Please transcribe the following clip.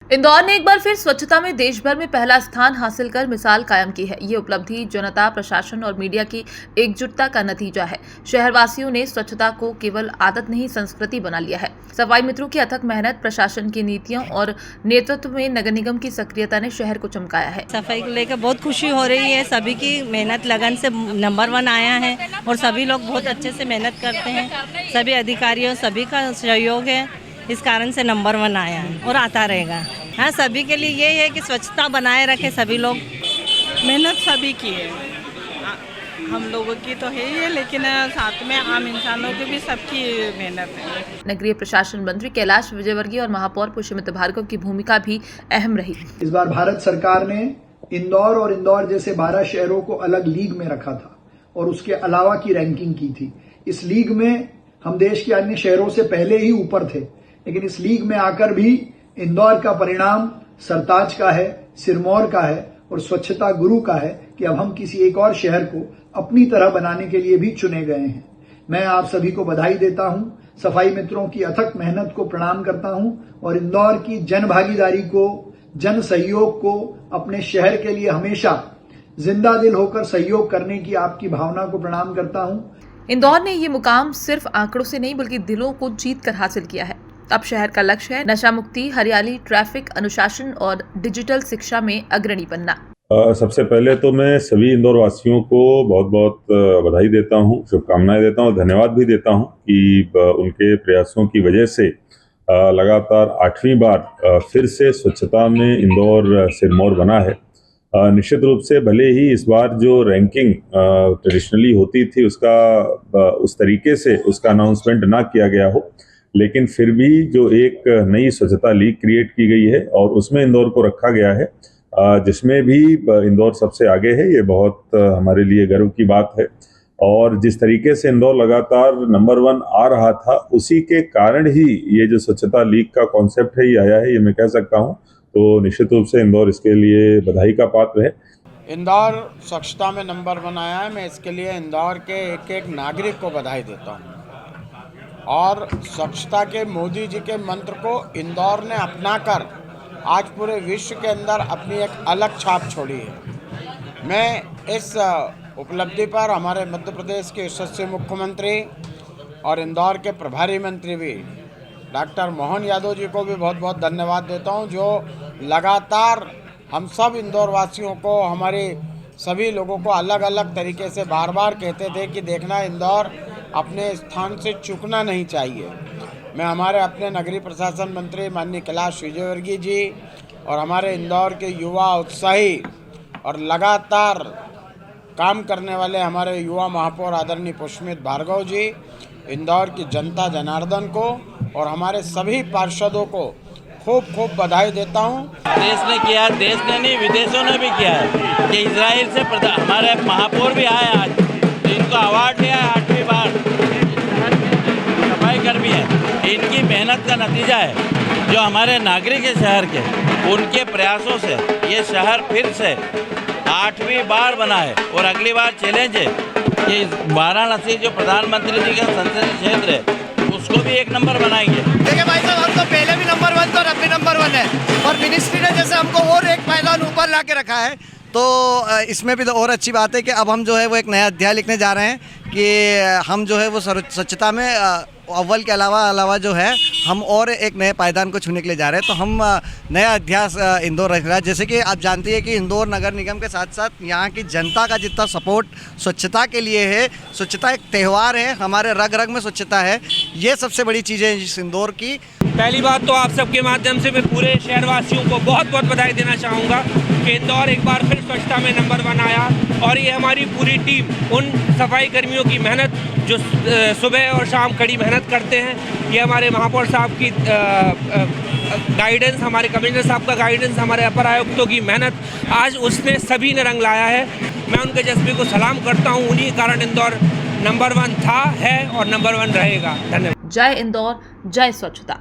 इंदौर ने एक बार फिर स्वच्छता में देश भर में पहला स्थान हासिल कर मिसाल कायम की है। ये उपलब्धि जनता, प्रशासन और मीडिया की एकजुटता का नतीजा है। शहरवासियों ने स्वच्छता को केवल आदत नहीं, संस्कृति बना लिया है। सफाई मित्रों की अथक मेहनत, प्रशासन की नीतियों और नेतृत्व में नगर निगम की सक्रियता ने शहर को चमकाया है। सफाई को लेकर बहुत खुशी हो रही है। सभी की मेहनत लगन से नंबर 1 आया है और सभी लोग बहुत अच्छे से मेहनत करते हैं। सभी अधिकारियों सभी का सहयोग है, इस कारण से नंबर 1 आया है और आता रहेगा। हाँ, सभी के लिए ये है कि स्वच्छता बनाए रखें सभी लोग। मेहनत सभी की है, हम लोगों की तो है ही है, लेकिन साथ में आम इंसानों की भी सबकी मेहनत है। नगरीय प्रशासन मंत्री कैलाश विजयवर्गीय और महापौर पुष्यमित्र भार्गव की भूमिका भी अहम रही। इस बार भारत सरकार ने इंदौर और इंदौर जैसे 12 शहरों को अलग लीग में रखा था और उसके अलावा की रैंकिंग की थी। इस लीग में हम देश के अन्य शहरों से पहले ही ऊपर थे, लेकिन इस लीग में आकर भी इंदौर का परिणाम सरताज का है, सिरमौर का है और स्वच्छता गुरु का है कि अब हम किसी एक और शहर को अपनी तरह बनाने के लिए भी चुने गए हैं। मैं आप सभी को बधाई देता हूं, सफाई मित्रों की अथक मेहनत को प्रणाम करता हूं और इंदौर की जन भागीदारी को, जन सहयोग को, अपने शहर के लिए हमेशा जिंदा दिल होकर सहयोग करने की आपकी भावना को प्रणाम करता हूं। इंदौर ने ये मुकाम सिर्फ आंकड़ों से नहीं बल्कि दिलों को जीत कर हासिल किया है। अब शहर का लक्ष्य है नशा मुक्ति, हरियाली, ट्रैफिक अनुशासन और डिजिटल शिक्षा में अग्रणी बनना। सबसे पहले तो मैं सभी इंदौर वासियों को बहुत बहुत बधाई देता हूं, शुभकामनाएं देता हूं, धन्यवाद भी देता हूं कि उनके प्रयासों की वजह से लगातार 8वीं बार फिर से स्वच्छता में इंदौर सिरमौर बना है। निश्चित रूप से भले ही इस बार जो रैंकिंग ट्रेडिशनली होती थी उसका उस तरीके से उसका अनाउंसमेंट ना किया गया हो, लेकिन फिर भी जो एक नई स्वच्छता लीग क्रिएट की गई है और उसमें इंदौर को रखा गया है, जिसमें भी इंदौर सबसे आगे है, ये बहुत हमारे लिए गर्व की बात है। और जिस तरीके से इंदौर लगातार नंबर 1 आ रहा था, उसी के कारण ही ये जो स्वच्छता लीग का कॉन्सेप्ट है ये आया है, ये मैं कह सकता हूँ। तो निश्चित रूप से इंदौर इसके लिए बधाई का पात्र है। इंदौर स्वच्छता में नंबर 1 आया है। मैं इसके लिए इंदौर के एक एक नागरिक को बधाई देता हूँ और स्वच्छता के मोदी जी के मंत्र को इंदौर ने अपनाकर आज पूरे विश्व के अंदर अपनी एक अलग छाप छोड़ी है। मैं इस उपलब्धि पर हमारे मध्य प्रदेश के यशस्वी मुख्यमंत्री और इंदौर के प्रभारी मंत्री भी डॉक्टर मोहन यादव जी को भी बहुत बहुत धन्यवाद देता हूं, जो लगातार हम सब इंदौर वासियों को, हमारे सभी लोगों को अलग अलग तरीके से बार बार कहते थे कि देखना, इंदौर अपने स्थान से चूकना नहीं चाहिए। मैं हमारे अपने नगरीय प्रशासन मंत्री माननीय कैलाश विजयवर्गीय जी और हमारे इंदौर के युवा उत्साही और लगातार काम करने वाले हमारे युवा महापौर आदरणीय पुष्यमित्र भार्गव जी, इंदौर की जनता जनार्दन को और हमारे सभी पार्षदों को खूब खूब बधाई देता हूं। देश ने किया, देश ने नहीं विदेशों ने भी किया है कि इजराइल से हमारे महापौर भी आए आज, तो इनको अवार्ड दिया है 8वीं बार। सफाई कर्मी है, इनकी मेहनत का नतीजा है। जो हमारे नागरिक है शहर के, उनके प्रयासों से ये शहर फिर से 8वीं बार बना है और अगली बार चैलेंज है कि वाराणसी जो प्रधानमंत्री जी का संसदीय क्षेत्र है उसको भी एक नंबर बनाएंगे। देखिए भाई साहब, हम तो पहले भी नंबर 1 तो अब भी नंबर 1 है और मिनिस्ट्री ने जैसे हमको और एक पायदान ऊपर ला के रखा है, तो इसमें भी तो और अच्छी बात है कि अब हम जो है वो एक नया अध्याय लिखने जा रहे हैं कि हम जो है वो स्वच्छता में अव्वल के अलावा जो है हम और एक नए पायदान को छूने के लिए जा रहे हैं। तो हम नया अध्याय इंदौर रख रहा है। जैसे कि आप जानती है कि इंदौर नगर निगम के साथ साथ यहाँ की जनता का जितना सपोर्ट स्वच्छता के लिए है, स्वच्छता एक त्यौहार है, हमारे रग रग में स्वच्छता है, ये सबसे बड़ी चीज़ है इस इंदौर की। पहली बात तो आप सबके माध्यम से मैं पूरे शहरवासियों को बहुत बहुत बधाई देना चाहूँगा कि इंदौर एक बार फिर स्वच्छता में नंबर 1 आया और ये हमारी पूरी टीम, उन सफाई कर्मियों की मेहनत जो सुबह और शाम कड़ी मेहनत करते हैं, ये हमारे महापौर साहब की गाइडेंस, हमारे कमिश्नर साहब का गाइडेंस, हमारे अपर आयुक्तों की मेहनत, आज उसने सभी ने रंग लाया है। मैं उनके जज्बे को सलाम करता हूँ। उन्हीं कारण इंदौर नंबर 1 था, है और नंबर 1 रहेगा। धन्यवाद। जय इंदौर, जय स्वच्छता।